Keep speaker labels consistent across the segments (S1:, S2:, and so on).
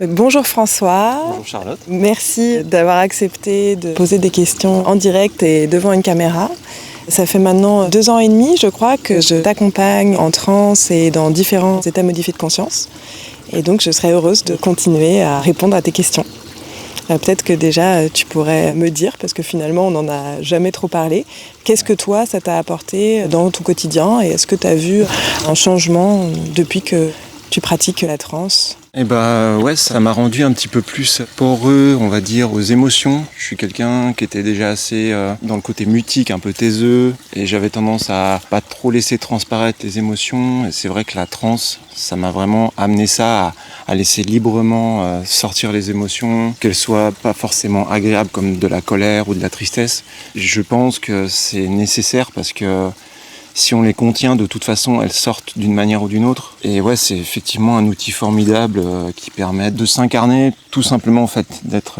S1: Bonjour François.
S2: Bonjour Charlotte.
S1: Merci d'avoir accepté de poser des questions en direct et devant une caméra. Ça fait maintenant 2 ans et demi, je crois, que je t'accompagne en transe et dans différents états modifiés de conscience. Et donc je serais heureuse de continuer à répondre à tes questions. Peut-être que déjà tu pourrais me dire, parce que finalement on n'en a jamais trop parlé, qu'est-ce que toi ça t'a apporté dans ton quotidien et est-ce que tu as vu un changement depuis que tu pratiques la transe ?
S2: Ouais, ça m'a rendu un petit peu plus poreux, on va dire, aux émotions. Je suis quelqu'un qui était déjà assez dans le côté mutique, un peu taiseux, et j'avais tendance à pas trop laisser transparaître les émotions. Et c'est vrai que la transe, ça m'a vraiment amené ça à laisser librement sortir les émotions, qu'elles soient pas forcément agréables comme de la colère ou de la tristesse. Je pense que c'est nécessaire parce que si on les contient, de toute façon, elles sortent d'une manière ou d'une autre. Et ouais, c'est effectivement un outil formidable qui permet de s'incarner, tout simplement en fait, d'être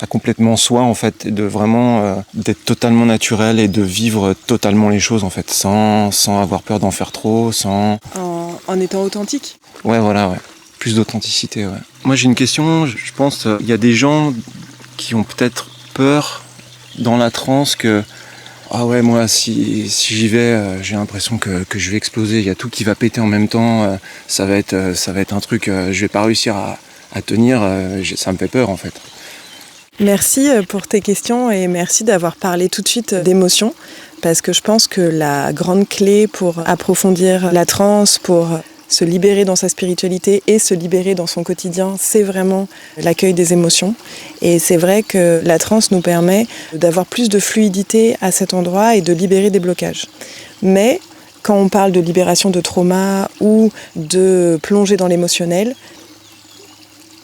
S2: complètement soi en fait, et de vraiment d'être totalement naturel et de vivre totalement les choses en fait, sans avoir peur d'en faire trop,
S1: En étant authentique ?
S2: Ouais, voilà, ouais. Plus d'authenticité, ouais. Moi j'ai une question, je pense, il y a des gens qui ont peut-être peur dans la transe que ah ouais, moi, si j'y vais, j'ai l'impression que je vais exploser. Il y a tout qui va péter en même temps. Ça va être un truc. Je vais pas réussir à tenir. Ça me fait peur, en fait.
S1: Merci pour tes questions et merci d'avoir parlé tout de suite d'émotions parce que je pense que la grande clé pour approfondir la transe, pour se libérer dans sa spiritualité et se libérer dans son quotidien, c'est vraiment l'accueil des émotions. Et c'est vrai que la transe nous permet d'avoir plus de fluidité à cet endroit et de libérer des blocages. Mais quand on parle de libération de trauma ou de plonger dans l'émotionnel,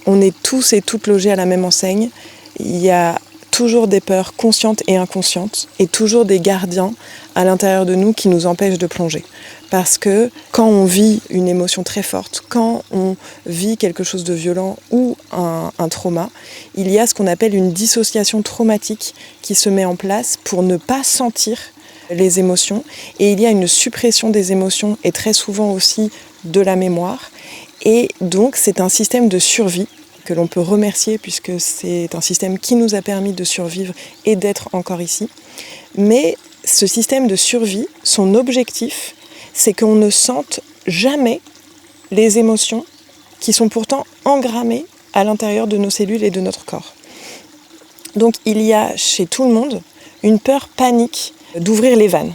S1: on est tous et toutes logés à la même enseigne. Il y a toujours des peurs conscientes et inconscientes et toujours des gardiens à l'intérieur de nous qui nous empêchent de plonger. Parce que quand on vit une émotion très forte, quand on vit quelque chose de violent ou un trauma, il y a ce qu'on appelle une dissociation traumatique qui se met en place pour ne pas sentir les émotions. Et il y a une suppression des émotions et très souvent aussi de la mémoire. Et donc c'est un système de survie que l'on peut remercier puisque c'est un système qui nous a permis de survivre et d'être encore ici. Mais ce système de survie, son objectif, c'est qu'on ne sente jamais les émotions qui sont pourtant engrammées à l'intérieur de nos cellules et de notre corps. Donc il y a chez tout le monde une peur panique d'ouvrir les vannes.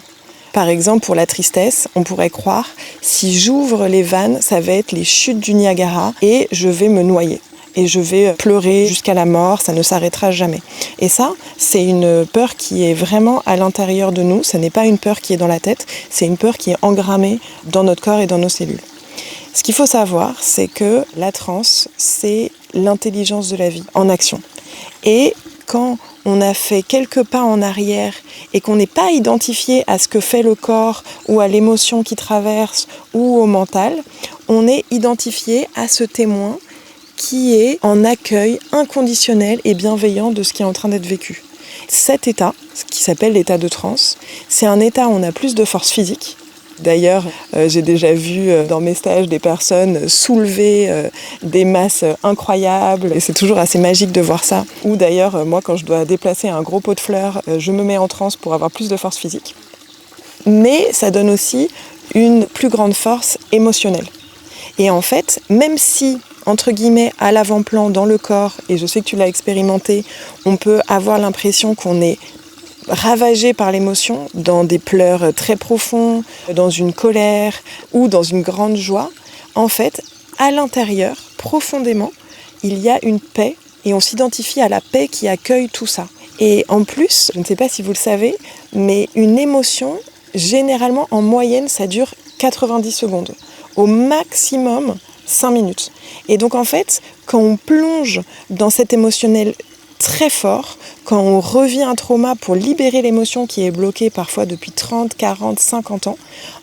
S1: Par exemple, pour la tristesse, on pourrait croire, si j'ouvre les vannes, ça va être les chutes du Niagara et je vais me noyer. Et je vais pleurer jusqu'à la mort, ça ne s'arrêtera jamais. Et ça, c'est une peur qui est vraiment à l'intérieur de nous, ce n'est pas une peur qui est dans la tête, c'est une peur qui est engrammée dans notre corps et dans nos cellules. Ce qu'il faut savoir, c'est que la transe, c'est l'intelligence de la vie en action. Et quand on a fait quelques pas en arrière et qu'on n'est pas identifié à ce que fait le corps ou à l'émotion qui traverse ou au mental, on est identifié à ce témoin qui est en accueil inconditionnel et bienveillant de ce qui est en train d'être vécu. Cet état, ce qui s'appelle l'état de transe, c'est un état où on a plus de force physique. D'ailleurs, j'ai déjà vu dans mes stages des personnes soulever des masses incroyables et c'est toujours assez magique de voir ça. Ou d'ailleurs, moi quand je dois déplacer un gros pot de fleurs, je me mets en transe pour avoir plus de force physique. Mais ça donne aussi une plus grande force émotionnelle. Et en fait, même si entre guillemets, à l'avant-plan, dans le corps, et je sais que tu l'as expérimenté, on peut avoir l'impression qu'on est ravagé par l'émotion, dans des pleurs très profonds, dans une colère ou dans une grande joie. En fait, à l'intérieur, profondément, il y a une paix et on s'identifie à la paix qui accueille tout ça. Et en plus, je ne sais pas si vous le savez, mais une émotion, généralement, en moyenne, ça dure 90 secondes. Au maximum, 5 minutes. Et donc en fait, quand on plonge dans cet émotionnel très fort, quand on revit un trauma pour libérer l'émotion qui est bloquée parfois depuis 30, 40, 50 ans,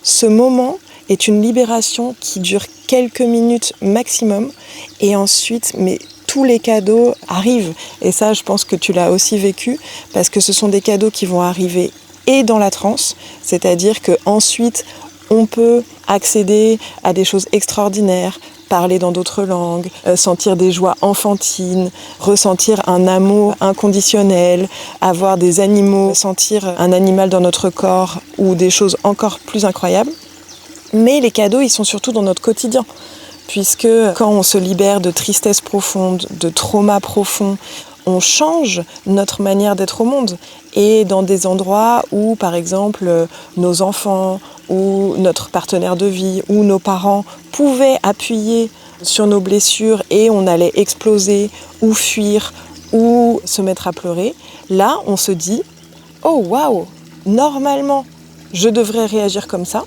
S1: ce moment est une libération qui dure quelques minutes maximum et ensuite, mais tous les cadeaux arrivent. Et ça, je pense que tu l'as aussi vécu parce que ce sont des cadeaux qui vont arriver et dans la transe, c'est-à-dire qu'ensuite, on peut accéder à des choses extraordinaires, parler dans d'autres langues, sentir des joies enfantines, ressentir un amour inconditionnel, avoir des animaux, sentir un animal dans notre corps ou des choses encore plus incroyables. Mais les cadeaux, ils sont surtout dans notre quotidien. Puisque quand on se libère de tristesse profonde, de trauma profond, on change notre manière d'être au monde. Et dans des endroits où, par exemple, nos enfants ou notre partenaire de vie ou nos parents pouvaient appuyer sur nos blessures et on allait exploser ou fuir ou se mettre à pleurer, là, on se dit « Oh, waouh, normalement, je devrais réagir comme ça.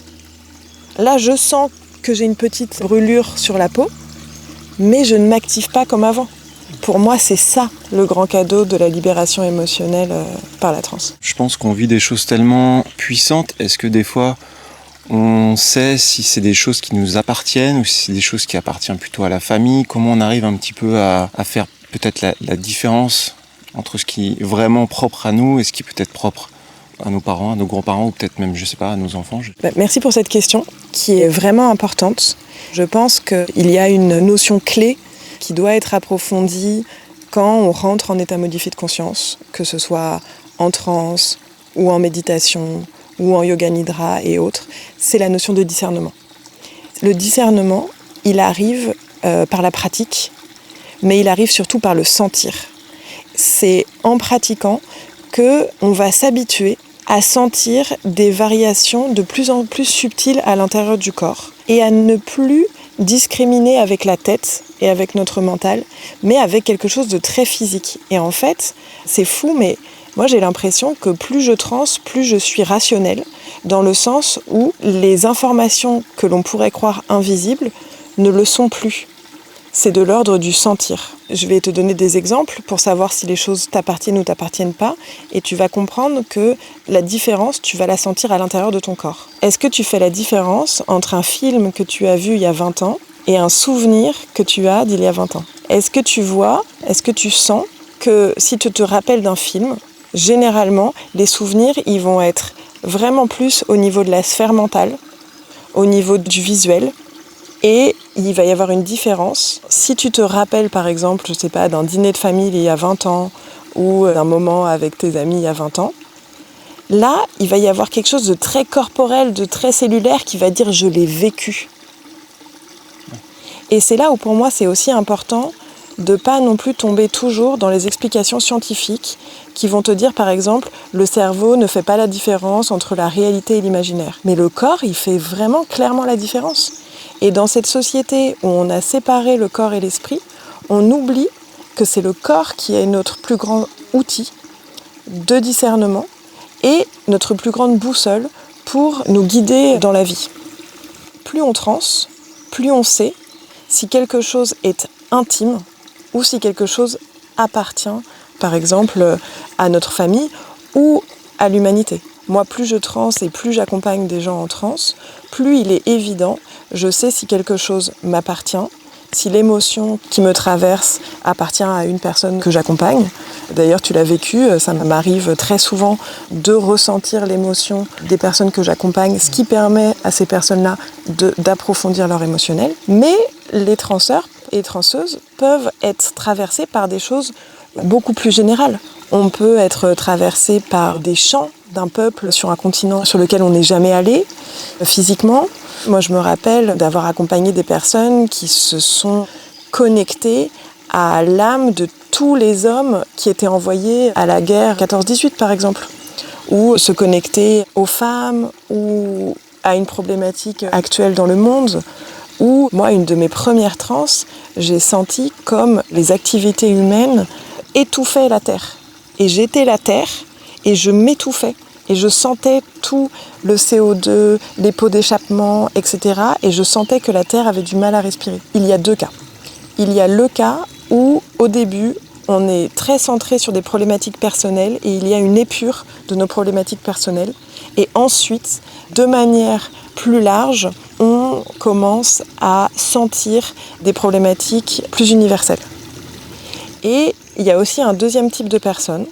S1: Là, je sens que j'ai une petite brûlure sur la peau, mais je ne m'active pas comme avant. » Pour moi, c'est ça le grand cadeau de la libération émotionnelle par la transe.
S2: Je pense qu'on vit des choses tellement puissantes. Est-ce que des fois, on sait si c'est des choses qui nous appartiennent ou si c'est des choses qui appartiennent plutôt à la famille? Comment on arrive un petit peu à faire peut-être la différence entre ce qui est vraiment propre à nous et ce qui peut être propre à nos parents, à nos grands-parents ou peut-être même, je sais pas, à nos enfants?
S1: Merci pour cette question qui est vraiment importante. Je pense qu'il y a une notion clé qui doit être approfondie quand on rentre en état modifié de conscience, que ce soit en transe ou en méditation ou en yoga nidra et autres, c'est la notion de discernement. Le discernement, il arrive par la pratique, mais il arrive surtout par le sentir. C'est en pratiquant qu'on va s'habituer à sentir des variations de plus en plus subtiles à l'intérieur du corps et à ne plus discriminer avec la tête et avec notre mental, mais avec quelque chose de très physique. Et en fait, c'est fou, mais moi j'ai l'impression que plus je transe, plus je suis rationnelle, dans le sens où les informations que l'on pourrait croire invisibles ne le sont plus. C'est de l'ordre du sentir. Je vais te donner des exemples pour savoir si les choses t'appartiennent ou t'appartiennent pas, et tu vas comprendre que la différence, tu vas la sentir à l'intérieur de ton corps. Est-ce que tu fais la différence entre un film que tu as vu il y a 20 ans et un souvenir que tu as d'il y a 20 ans? Est-ce que tu vois, est-ce que tu sens que si tu te rappelles d'un film, généralement, les souvenirs, ils vont être vraiment plus au niveau de la sphère mentale, au niveau du visuel, et il va y avoir une différence. Si tu te rappelles, par exemple, je sais pas, d'un dîner de famille il y a 20 ans ou d'un moment avec tes amis il y a 20 ans, là, il va y avoir quelque chose de très corporel, de très cellulaire qui va dire « je l'ai vécu ». Et c'est là où pour moi c'est aussi important de ne pas non plus tomber toujours dans les explications scientifiques qui vont te dire par exemple le cerveau ne fait pas la différence entre la réalité et l'imaginaire. Mais le corps, il fait vraiment clairement la différence. Et dans cette société où on a séparé le corps et l'esprit, on oublie que c'est le corps qui est notre plus grand outil de discernement et notre plus grande boussole pour nous guider dans la vie. Plus on transe, plus on sait si quelque chose est intime ou si quelque chose appartient, par exemple, à notre famille ou à l'humanité. Moi, plus je transe et plus j'accompagne des gens en transe, plus il est évident, je sais si quelque chose m'appartient, si l'émotion qui me traverse appartient à une personne que j'accompagne. D'ailleurs, tu l'as vécu, ça m'arrive très souvent de ressentir l'émotion des personnes que j'accompagne, ce qui permet à ces personnes-là d'approfondir leur émotionnel. Mais les transeurs et transeuses peuvent être traversés par des choses beaucoup plus générales. On peut être traversé par des chants d'un peuple sur un continent sur lequel on n'est jamais allé physiquement. Moi, je me rappelle d'avoir accompagné des personnes qui se sont connectées à l'âme de tous les hommes qui étaient envoyés à la guerre 14-18, par exemple, ou se connecter aux femmes ou à une problématique actuelle dans le monde, où moi, une de mes premières transes, j'ai senti comme les activités humaines étouffaient la Terre. Et j'étais la Terre et je m'étouffais. Et je sentais tout le CO2, les pots d'échappement, etc. Et je sentais que la Terre avait du mal à respirer. Il y a deux cas. Il y a le cas où, au début, on est très centré sur des problématiques personnelles et il y a une épure de nos problématiques personnelles. Et ensuite, de manière plus large, on commence à sentir des problématiques plus universelles. Et il y a aussi un deuxième type de personnes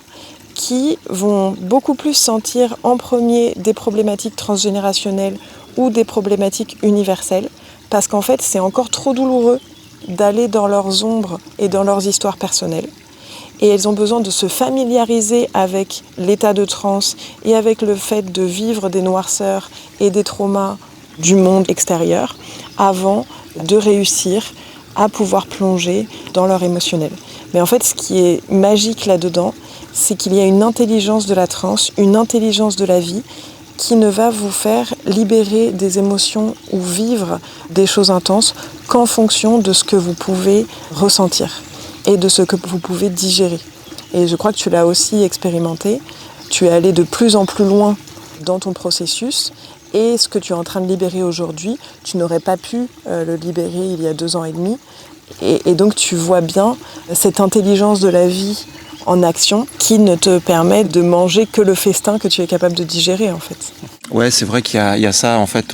S1: qui vont beaucoup plus sentir en premier des problématiques transgénérationnelles ou des problématiques universelles, parce qu'en fait, c'est encore trop douloureux d'aller dans leurs ombres et dans leurs histoires personnelles. Et elles ont besoin de se familiariser avec l'état de transe et avec le fait de vivre des noirceurs et des traumas du monde extérieur avant de réussir à pouvoir plonger dans leur émotionnel. Mais en fait, ce qui est magique là-dedans, c'est qu'il y a une intelligence de la transe, une intelligence de la vie qui ne va vous faire libérer des émotions ou vivre des choses intenses qu'en fonction de ce que vous pouvez ressentir et de ce que vous pouvez digérer. Et je crois que tu l'as aussi expérimenté. Tu es allé de plus en plus loin dans ton processus et ce que tu es en train de libérer aujourd'hui, tu n'aurais pas pu le libérer il y a 2 ans et demi. Et donc tu vois bien cette intelligence de la vie en action qui ne te permet de manger que le festin que tu es capable de digérer en fait.
S2: Ouais, c'est vrai qu'il y a ça en fait.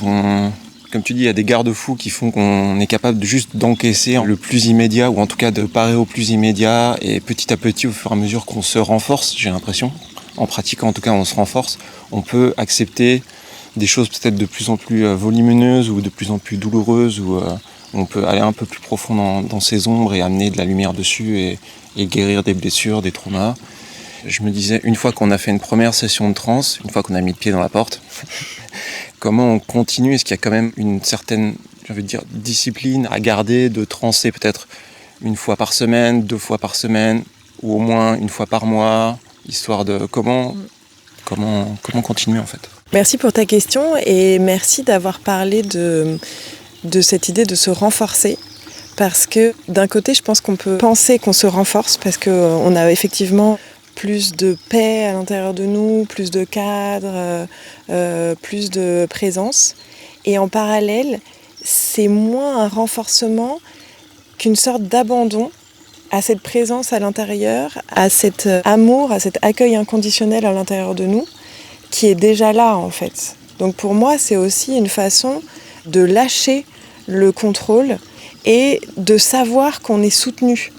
S2: Comme tu dis, il y a des garde-fous qui font qu'on est capable juste d'encaisser le plus immédiat ou en tout cas de parer au plus immédiat et petit à petit au fur et à mesure qu'on se renforce, j'ai l'impression, en pratiquant en tout cas on se renforce, on peut accepter des choses peut-être de plus en plus volumineuses ou de plus en plus douloureuses ou on peut aller un peu plus profond dans ces ombres et amener de la lumière dessus et guérir des blessures, des traumas. Je me disais, une fois qu'on a fait une première session de transe, une fois qu'on a mis le pied dans la porte, comment on continue? Est-ce qu'il y a quand même une certaine, discipline à garder, de transer peut-être 1 fois par semaine, 2 fois par semaine, ou au moins 1 fois par mois, histoire de comment continuer en fait?
S1: Merci pour ta question et merci d'avoir parlé de cette idée de se renforcer. Parce que d'un côté, je pense qu'on peut penser qu'on se renforce parce qu'on a effectivement plus de paix à l'intérieur de nous, plus de cadre, plus de présence. Et en parallèle, c'est moins un renforcement qu'une sorte d'abandon à cette présence à l'intérieur, à cet amour, à cet accueil inconditionnel à l'intérieur de nous, qui est déjà là en fait. Donc pour moi, c'est aussi une façon de lâcher le contrôle et de savoir qu'on est soutenu.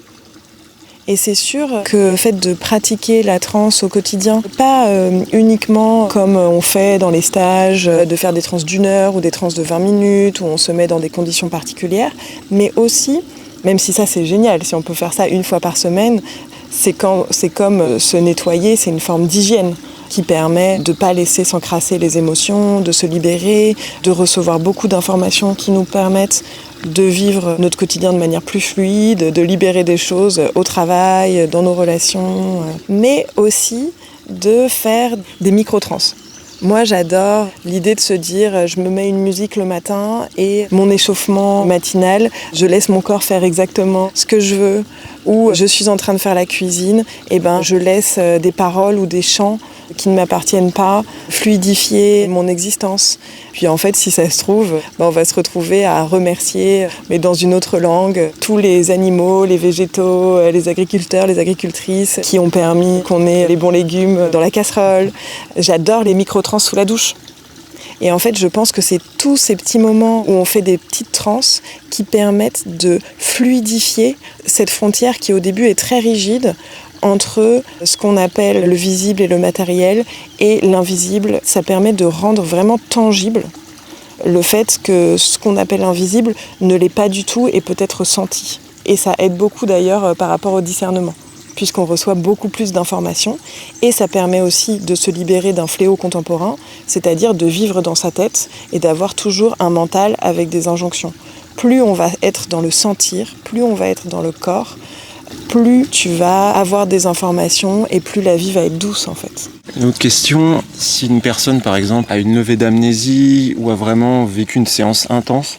S1: Et c'est sûr que le fait de pratiquer la transe au quotidien, pas uniquement comme on fait dans les stages, de faire des transes d'1 heure ou des transes de 20 minutes, où on se met dans des conditions particulières, mais aussi, même si ça c'est génial, si on peut faire ça 1 fois par semaine, c'est comme se nettoyer, c'est une forme d'hygiène qui permet de ne pas laisser s'encrasser les émotions, de se libérer, de recevoir beaucoup d'informations qui nous permettent de vivre notre quotidien de manière plus fluide, de libérer des choses au travail, dans nos relations, mais aussi de faire des micro-trans. Moi, j'adore l'idée de se dire, je me mets une musique le matin et mon échauffement matinal, je laisse mon corps faire exactement ce que je veux, ou je suis en train de faire la cuisine, et je laisse des paroles ou des chants qui ne m'appartiennent pas fluidifier mon existence. Puis en fait, si ça se trouve, on va se retrouver à remercier, mais dans une autre langue, tous les animaux, les végétaux, les agriculteurs, les agricultrices qui ont permis qu'on ait les bons légumes dans la casserole. J'adore les micro-trans sous la douche. Et en fait, je pense que c'est tous ces petits moments où on fait des petites trans qui permettent de fluidifier cette frontière qui au début est très rigide entre ce qu'on appelle le visible et le matériel et l'invisible. Ça permet de rendre vraiment tangible le fait que ce qu'on appelle invisible ne l'est pas du tout et peut être senti. Et ça aide beaucoup d'ailleurs par rapport au discernement, puisqu'on reçoit beaucoup plus d'informations et ça permet aussi de se libérer d'un fléau contemporain, c'est-à-dire de vivre dans sa tête et d'avoir toujours un mental avec des injonctions. Plus on va être dans le sentir, plus on va être dans le corps, plus tu vas avoir des informations et plus la vie va être douce en fait.
S2: Une autre question, si une personne par exemple a une levée d'amnésie ou a vraiment vécu une séance intense,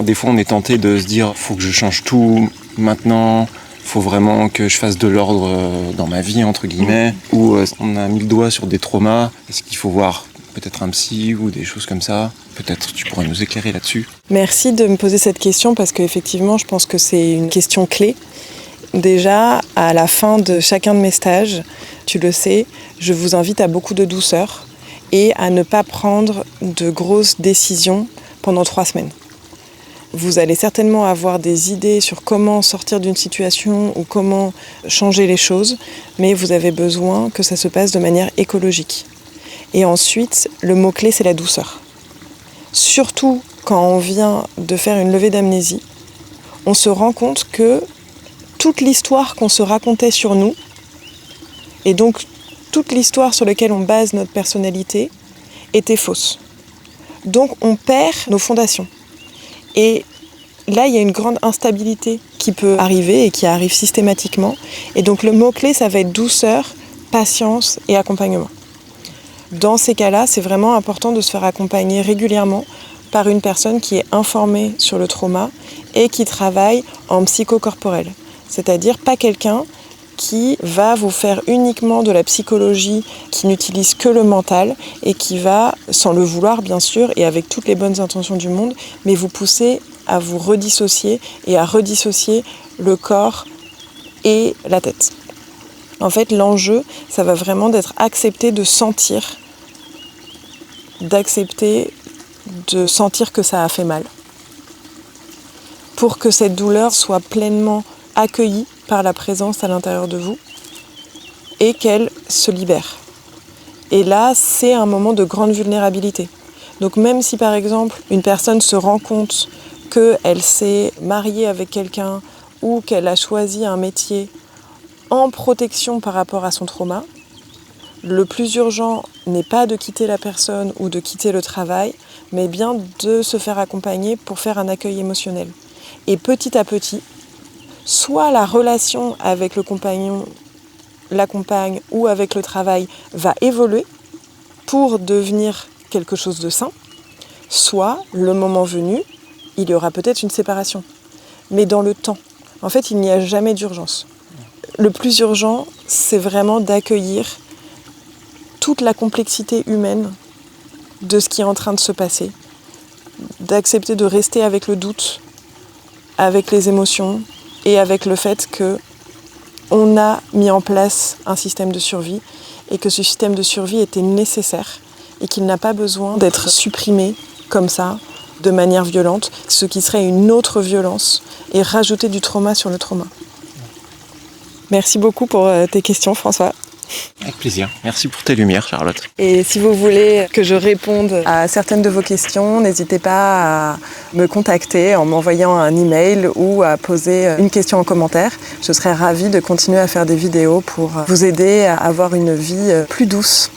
S2: des fois on est tenté de se dire faut que je change tout maintenant, faut vraiment que je fasse de l'ordre dans ma vie entre guillemets, ou on a mis le doigt sur des traumas, est-ce qu'il faut voir peut-être un psy ou des choses comme ça? Peut-être tu pourrais nous éclairer là-dessus.
S1: Merci de me poser cette question parce qu'effectivement je pense que c'est une question clé. Déjà, à la fin de chacun de mes stages, tu le sais, je vous invite à beaucoup de douceur et à ne pas prendre de grosses décisions pendant 3 semaines. Vous allez certainement avoir des idées sur comment sortir d'une situation ou comment changer les choses, mais vous avez besoin que ça se passe de manière écologique. Et ensuite, le mot-clé, c'est la douceur. surtout quand on vient de faire une levée d'amnésie, on se rend compte que toute l'histoire qu'on se racontait sur nous, et donc toute l'histoire sur laquelle on base notre personnalité, était fausse. Donc on perd nos fondations. Et là, il y a une grande instabilité qui peut arriver et qui arrive systématiquement. Et donc le mot-clé, ça va être douceur, patience et accompagnement. Dans ces cas-là, c'est vraiment important de se faire accompagner régulièrement par une personne qui est informée sur le trauma et qui travaille en psychocorporel. C'est-à-dire pas quelqu'un qui va vous faire uniquement de la psychologie, qui n'utilise que le mental et qui va, sans le vouloir bien sûr, et avec toutes les bonnes intentions du monde, mais vous pousser à vous redissocier et à redissocier le corps et la tête. En fait, l'enjeu, ça va vraiment d'être accepté de sentir, d'accepter de sentir que ça a fait mal, pour que cette douleur soit pleinement accueillie par la présence à l'intérieur de vous et qu'elle se libère. Et là, c'est un moment de grande vulnérabilité. Donc même si par exemple une personne se rend compte qu'elle s'est mariée avec quelqu'un ou qu'elle a choisi un métier en protection par rapport à son trauma, le plus urgent n'est pas de quitter la personne ou de quitter le travail, mais bien de se faire accompagner pour faire un accueil émotionnel. Et petit à petit, soit la relation avec le compagnon, la compagne ou avec le travail va évoluer pour devenir quelque chose de sain, soit, le moment venu, il y aura peut-être une séparation. Mais dans le temps. En fait, il n'y a jamais d'urgence. Le plus urgent, c'est vraiment d'accueillir toute la complexité humaine de ce qui est en train de se passer, d'accepter de rester avec le doute, avec les émotions et avec le fait qu'on a mis en place un système de survie et que ce système de survie était nécessaire et qu'il n'a pas besoin d'être supprimé comme ça, de manière violente, ce qui serait une autre violence et rajouter du trauma sur le trauma. Merci beaucoup pour tes questions, François.
S2: Avec plaisir. Merci pour tes lumières, Charlotte.
S1: Et si vous voulez que je réponde à certaines de vos questions, n'hésitez pas à me contacter en m'envoyant un email ou à poser une question en commentaire. Je serai ravie de continuer à faire des vidéos pour vous aider à avoir une vie plus douce